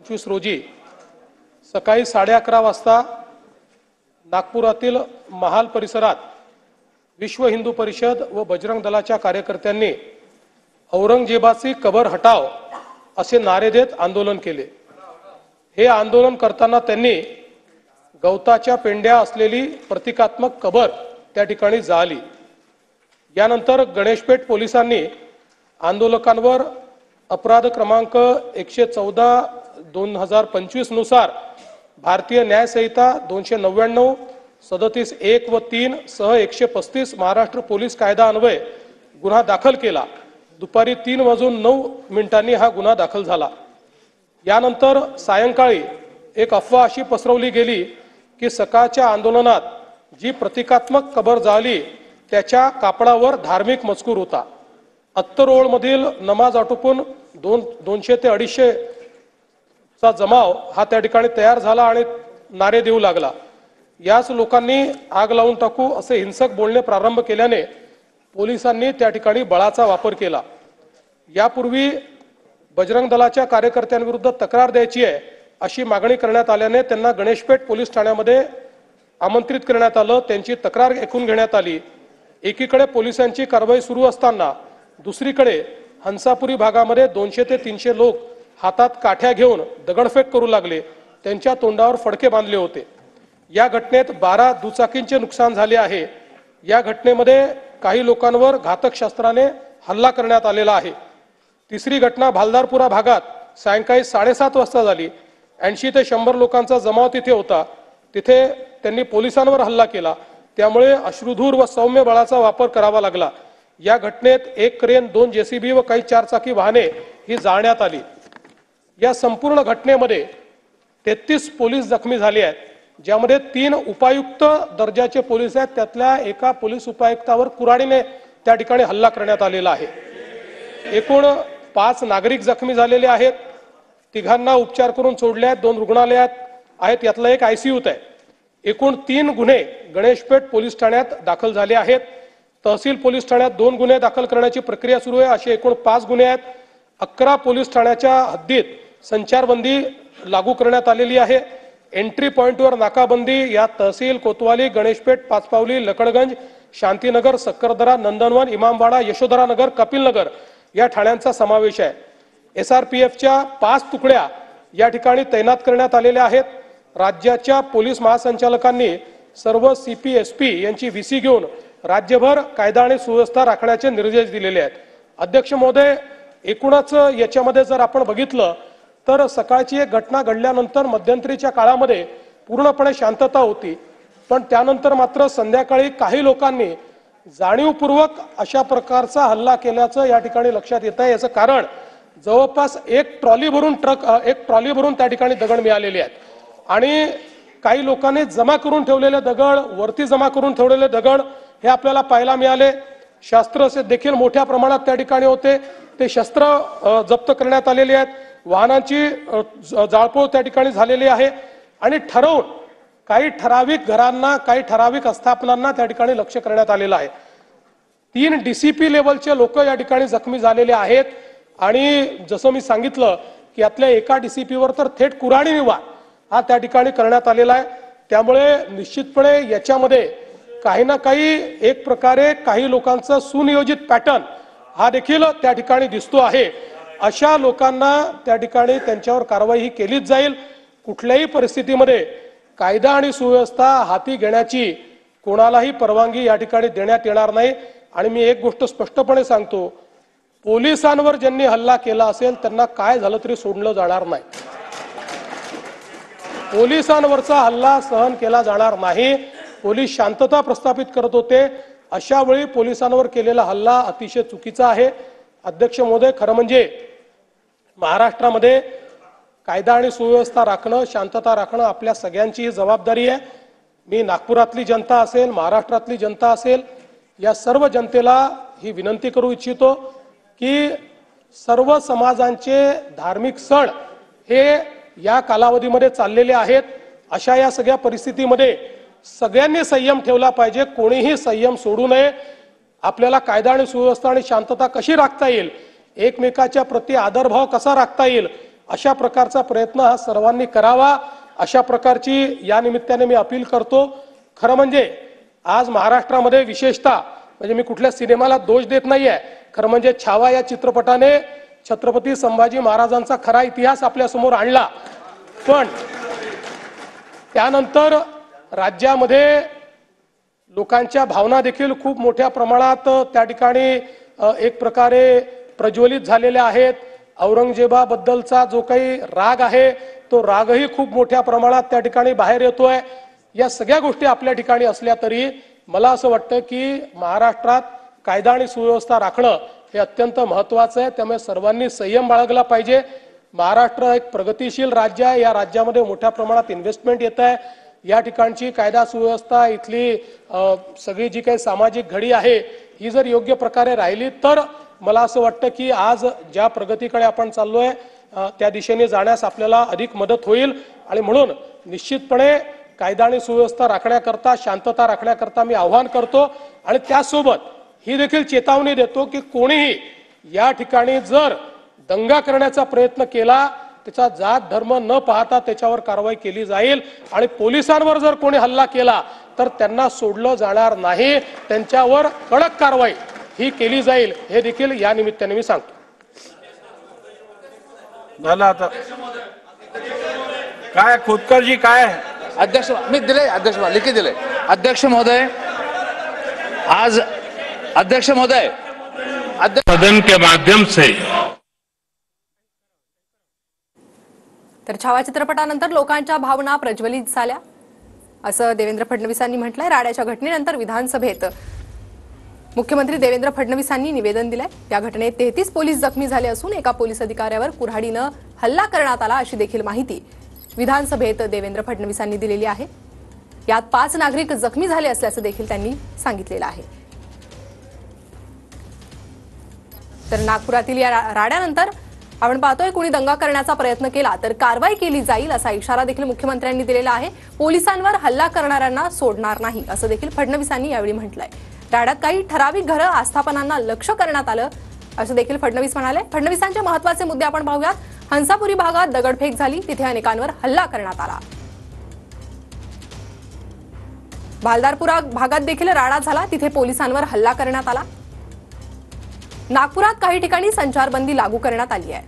25 रोजी सकाळी 11:30 वाजता नागपुरातील महाल परिसरात विश्व हिंदू परिषद व बजरंग दलाच्या कार्यकर्त्यांनी औरंगजेबाची कबर हटाव असे नारे देत आंदोलन केले। हे आंदोलन करताना त्यांनी गवताच्या पेंड्या असलेली प्रतिकात्मक कबर त्या ठिकाणी जाळली। यानंतर गणेशपेठ पोलिसांनी आंदोलकांवर अपराध क्रमांक 114/2025 नुसार भारतीय न्याय संहिता 299, 37(1) व 3 सह 135 महाराष्ट्र पोलीस कायदा अन्वये गुन्हा दाखल केला। दुपारी 3:09 हा गुन्हा दाखल झाला। यानंतर सायंकाळी एक अफवा अशी पसरवली गेली की सकाळच्या आंदोलनात जी प्रतिकात्मक कबर जाळली त्याच्या कापडावर धार्मिक मजकूर होता। अत्तरोळमधील नमाज आटोपून 200 ते 250 चा जमाव हा त्या ठिकाणी तयार झाला आणि नारे देऊ लागला। याच लोकांनी आग लावून टाकू असे हिंसक बोलणे प्रारंभ केल्याने पोलिसांनी त्या ठिकाणी बळाचा वापर केला। यापूर्वी बजरंग दलाच्या कार्यकर्त्यांविरुद्ध तक्रार द्यायची आहे अशी मागणी करण्यात आल्याने त्यांना गणेशपेठ पोलीस ठाण्यामध्ये आमंत्रित करण्यात आलं। त्यांची तक्रार ऐकून घेण्यात आली। एकीकडे पोलिसांची कारवाई सुरू असताना दुसरीकडे हंसापुरी भागामध्ये 200 ते 300 लोक हातात काठ्या घेऊन दगडफेक करू लागले। त्यांच्या तोंडावर फडके बांधले होते। या घटनेत 12 दुचाकींचे नुकसान झाले आहे। या घटनेमध्ये काही लोकांवर घातक शस्त्राने हल्ला करण्यात आलेला आहे। तिसरी घटना भालदारपुरा भागात सायंकाळी 7:30 वाजता झाली। 80 ते 100 लोकांचा जमाव तिथे होता। तिथे त्यांनी पोलिसांवर हल्ला केला। त्यामुळे अश्रुधूर व सौम्य बळाचा वापर करावा लागला। या घटनेत एक क्रेन, 2 जेसीबी व काही 4 चाकी वाहने ही जाळण्यात आली। या संपूर्ण घटनेमध्ये 33 पोलीस जखमी झाले आहेत, ज्यामध्ये 3 उपायुक्त दर्जाचे पोलीस आहेत। त्यातल्या एका पोलीस उपायुक्तावर कुऱ्हाडीने त्या ठिकाणी हल्ला करण्यात आलेला आहे। एकूण 5 नागरिक जखमी झालेले आहेत। तिघांना उपचार करून सोडले आहेत। 2 रुग्णालयात आहेत, यातला एक ICUत आहे। एकूण 3 गुन्हे गणेशपेठ पोलीस ठाण्यात दाखल झाले आहेत। तहसील पोलीस ठाण्यात 2 गुन्हे दाखल करण्याची प्रक्रिया सुरू आहे। असे एकूण 5 गुन्हे आहेत। 11 पोलीस ठाण्याच्या हद्दीत संचारबंदी लागू करण्यात आलेली आहे। एंट्री पॉइंटवर नाकाबंदी या तहसील कोतवाली, गणेशपेठ, पाचपावली, लकडगंज, शांतीनगर, सक्करदरा, नंदनवन, इमामवाडा, यशोधरा नगर, कपिलनगर या ठाण्यांचा समावेश आहे। SRPFच्या 5 तुकड्या या ठिकाणी तैनात करण्यात आलेल्या आहेत। राज्याच्या पोलीस महासंचालकांनी सर्व CP SP यांची VC घेऊन राज्यभर कायदा आणि सुव्यवस्था राखण्याचे निर्देश दिलेले आहेत। अध्यक्ष महोदय, एकूणच याच्यामध्ये जर आपण बघितलं तर सकाळची एक घटना घडल्यानंतर मध्यंतरीच्या काळामध्ये पूर्णपणे शांतता होती, पण त्यानंतर मात्र संध्याकाळी काही लोकांनी जाणीवपूर्वक अशा प्रकारचा हल्ला केल्याचं या ठिकाणी लक्षात येत आहे। याचं कारण जवळपास एक ट्रॉली भरून त्या ठिकाणी दगड मिळालेले आहेत आणि काही लोकांनी जमा करून ठेवलेले दगड, वरती जमा करून ठेवलेले दगड हे आपल्याला पाहायला मिळाले। शस्त्र देखील मोठ्या प्रमाणात त्या ठिकाणी होते। ते शस्त्र जप्त करण्यात आलेले आहेत। वाहनांची जाळपोळ त्या ठिकाणी झालेली आहे आणि ठरवून काही ठराविक घरांना, काही ठराविक आस्थापनांना त्या ठिकाणी लक्ष्य करण्यात आलेलं आहे। 3 DCP लेवलचे लोक या ठिकाणी जखमी झालेले आहेत आणि जसं मी सांगितलं की यातल्या एका DCPवर तर थेट कुऱ्हाडीने वार हा त्या ठिकाणी करण्यात आलेला आहे। त्यामुळे निश्चितपणे याच्यामध्ये काही ना काही एक प्रकारे काही लोकांचा सुनियोजित पॅटर्न हा देखील त्या ठिकाणी दिसतो आहे। अशा लोकांना त्या ठिकाणी त्यांच्यावर कारवाई ही केलीच जाईल। कुठल्याही परिस्थितीमध्ये कायदा आणि सुव्यवस्था हाती घेण्याची कोणालाही परवानगी या ठिकाणी देण्यात येणार नाही। आणि मी एक गोष्ट स्पष्टपणे सांगतो, पोलिसांवर ज्यांनी हल्ला केला असेल त्यांना काय झालं तरी सोडलं जाणार नाही। पोलिसांवरचा हल्ला सहन केला जाणार नाही। पोलीस शांतता प्रस्थापित करत होते, अशा वेळी पोलिसांवर केलेला हल्ला अतिशय चुकीचा आहे। अध्यक्ष महोदय, खरं म्हणजे महाराष्ट्रामध्ये कायदा आणि सुव्यवस्था राखणं, शांतता राखणं आपल्या सगळ्यांची जबाबदारी आहे। मी नागपुरातली जनता असेल, महाराष्ट्रातली जनता असेल, या सर्व जनतेला ही विनंती करू इच्छितो की सर्व समाजांचे धार्मिक सण हे या कालावधीमध्ये चाललेले आहेत। अशा या सगळ्या परिस्थितीमध्ये सगळ्यांनी संयम ठेवला पाहिजे। कोणीही संयम सोडू नये। आपल्याला कायदा आणि सुव्यवस्था आणि शांतता कशी राखता येईल, एकमेकाच्या प्रति आदरभाव कसा राखता येईल अशा प्रकारचा प्रयत्न हा सर्वांनी करावा, अशा प्रकारची या निमित्ताने मी अपील करतो। खरं म्हणजे आज महाराष्ट्रामध्ये विशेषतः म्हणजे मी कुठल्या सिनेमाला दोष देत नाहीये, खरं म्हणजे छावा या चित्रपटाने छत्रपती संभाजी महाराजांचा खरा इतिहास आपल्या समोर आणला, पण त्यानंतर राज्यामध्ये लोकांच्या भावना देखील खूप मोठ्या प्रमाणात त्या ठिकाणी एक प्रकारे प्रज्वलित झालेल्या आहेत। औरंगजेबाबद्दलचा जो काही राग आहे तो रागही खूप मोठ्या प्रमाणात त्या ठिकाणी बाहेर येतोय। या सगळ्या गोष्टी आपल्या ठिकाणी असल्या तरी मला असं वाटतं की महाराष्ट्रात कायदा आणि सुव्यवस्था राखणं हे अत्यंत महत्त्वाचं आहे, त्यामुळे सर्वांनी संयम बाळगला पाहिजे। महाराष्ट्र एक प्रगतिशील राज्य आहे, या राज्यामध्ये मोठ्या प्रमाणात इन्व्हेस्टमेंट येत आहे। या ठिकाणची कायदा सुव्यवस्था, इथली सगळी जी काही सामाजिक घडी आहे ही जर योग्य प्रकारे राहिली तर मला असं वाटतं की आज ज्या प्रगतीकडे आपण चाललोय त्या दिशेने जाण्यास आपल्याला अधिक मदत होईल। आणि म्हणून निश्चितपणे कायदा आणि सुव्यवस्था राखण्याकरता, शांतता राखण्याकरता मी आवाहन करतो आणि त्यासोबत ही देखील चेतावणी देतो की कोणीही या ठिकाणी जर दंगा करण्याचा प्रयत्न केला त्याचा जात धर्म न पाहता त्याच्यावर कारवाई केली जाईल आणि पोलिसांवर जर कोणी हल्ला केला तर त्यांना सोडलं जाणार नाही, त्यांच्यावर कडक कारवाई ही केली जाईल, हे देखील या निमित्ताने मी सांगतो। झालं आता काय खोतकरजी काय अध्यक्ष मी दिले, अध्यक्ष लिखित दिले। अध्यक्ष महोदय, आज अध्यक्ष महोदय सदन के माध्यम से तर छावा चित्रपटानंतर लोकांच्या भावना प्रज्वलित झाल्या असं देवेंद्र फडणवीसांनी म्हटलंय। राड्याच्या घटनेनंतर विधानसभेत मुख्यमंत्री देवेंद्र फडणवीसांनी निवेदन दिलंय। या घटनेत 33 पोलीस जखमी झाले असून एका पोलीस अधिकाऱ्यावर कुऱ्हाडीनं हल्ला करण्यात आला अशी देखील माहिती विधानसभेत देवेंद्र फडणवीसांनी दिलेली आहे। यात 5 नागरिक जखमी झाले असल्याचं देखील त्यांनी सांगितलेलं आहे। तर नागपुरातील या राड्यानंतर आपण पाहतोय कोणी दंगा करण्याचा प्रयत्न केला तर कारवाई केली जाईल असा इशारा देखील मुख्यमंत्र्यांनी दिलेला आहे। पोलिसांवर हल्ला करणाऱ्यांना सोडणार नाही असं देखील फडणवीसांनी यावेळी म्हटलंय। राड्यात काही ठराविक घरं आस्थापनांना लक्ष करण्यात आलं असं देखील फडणवीस म्हणाले। फडणवीसांचे महत्त्वाचे मुद्दे आपण पाहूयात। हंसापुरी भागात दगडफेक झाली, तिथे अनेकांवर हल्ला करण्यात आला। भालदारपुरा भागात देखील राडा झाला, तिथे पोलिसांवर हल्ला करण्यात आला। नागपुरात काही ठिकाणी संचारबंदी लागू करण्यात आली आहे।